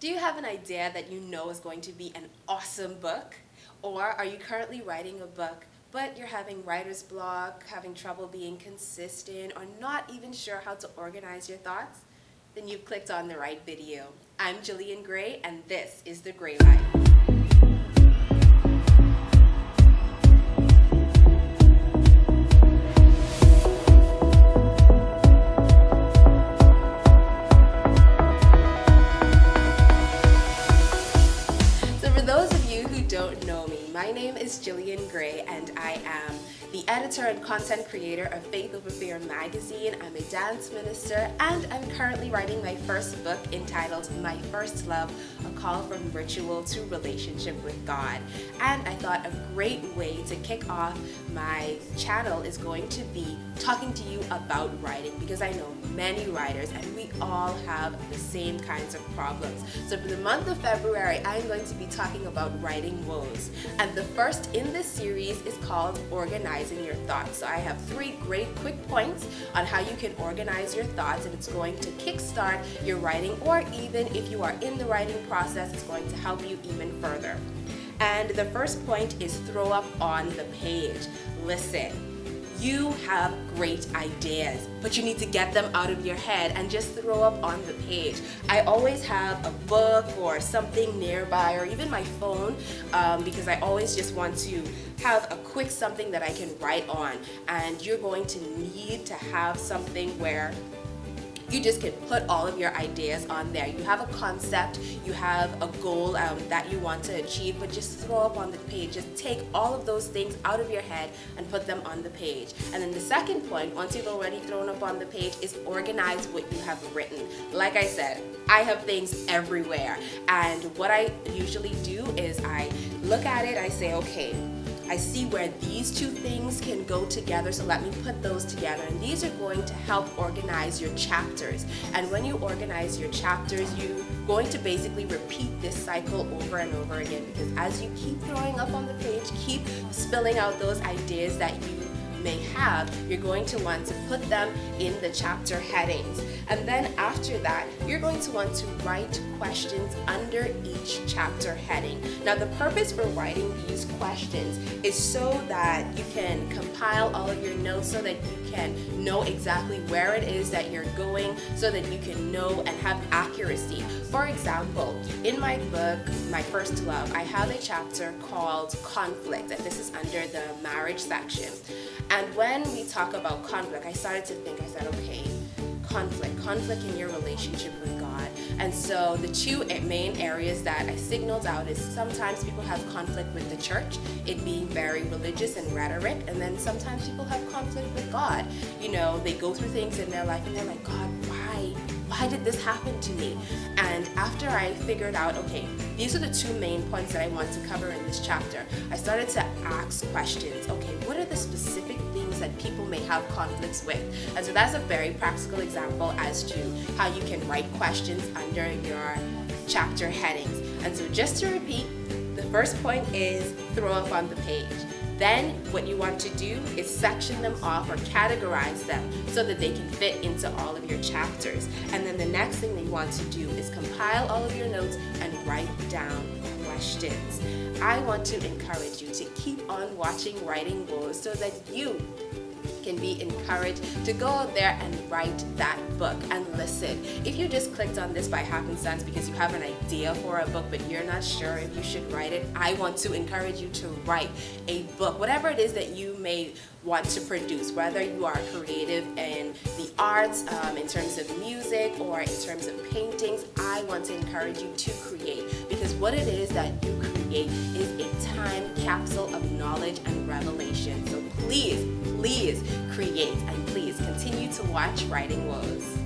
Do you have an idea that you know is going to be an awesome book? Or are you currently writing a book, but you're having writer's block, having trouble being consistent, or not even sure how to organize your thoughts? Then you've clicked on the right video. I'm Jillian Gray, and this is The Gray Life. So for those of you who don't know me, my name is Jillian Gray, and I am the editor and content creator of Faith Over Fear magazine. I'm a dance minister, and I'm currently writing my first book entitled My First Love, A Call from Ritual to Relationship with God. And I thought a great way to kick off my channel is going to be talking to you about writing, because I know many writers and we all have the same kinds of problems. So for the month of February, I'm going to be talking about writing woes. And the first in this series is called Organizing Your Thoughts. So I have 3 great quick points on how you can organize your thoughts, and it's going to kickstart your writing, or even if you are in the writing process, it's going to help you even further. And the first point is throw up on the page. Listen, you have great ideas, but you need to get them out of your head and just throw up on the page. I always have a book or something nearby, or even my phone, because I always just want to have a quick something that I can write on. And you're going to need to have something where you just can put all of your ideas on there. You have a concept, you have a goal that you want to achieve, but just throw up on the page. Just take all of those things out of your head and put them on the page. And then the second point, once you've already thrown up on the page, is organize what you have written. Like I said, I have things everywhere. And what I usually do is I look at it, I say, okay, I see where these 2 things can go together, so let me put those together. And these are going to help organize your chapters. And when you organize your chapters, you're going to basically repeat this cycle over and over again, because as you keep throwing up on the page, keep spilling out those ideas that you may have, you're going to want to put them in the chapter headings. And then after that, you're going to want to write questions under each chapter heading. Now, the purpose for writing these questions is so that you can compile all of your notes, so that you can know exactly where it is that you're going, so that you can know and have accuracy. For example, in my book, My First Love, I have a chapter called Conflict, and this is under the marriage section. And when we talk about conflict, I started to think, I said, okay, conflict in your relationship with God. And so the 2 main areas that I signaled out is sometimes people have conflict with the church, it being very religious and rhetoric, and then sometimes people have conflict with God. You know, they go through things in their life and they're like, God, why did this happen to me? And after I figured out, okay, these are the 2 main points that I want to cover in this chapter, I started to ask questions. Okay, what are the specific things that people may have conflicts with? And so that's a very practical example as to how you can write questions under your chapter headings. And so just to repeat, the first point is throw up on the page. Then what you want to do is section them off or categorize them so that they can fit into all of your chapters. And then the next thing that you want to do is compile all of your notes and write down questions. I want to encourage you to keep on watching Writing Woes so that you can be encouraged to go out there and write that book. And listen, if you just clicked on this by happenstance because you have an idea for a book but you're not sure if you should write it, I want to encourage you to write a book, whatever it is that you may want to produce, whether you are creative in the arts, in terms of music, or in terms of paintings. I want to encourage you to create, because what it is that you create is a time capsule of knowledge and revelation. So please create, and please continue to watch Writing Woes.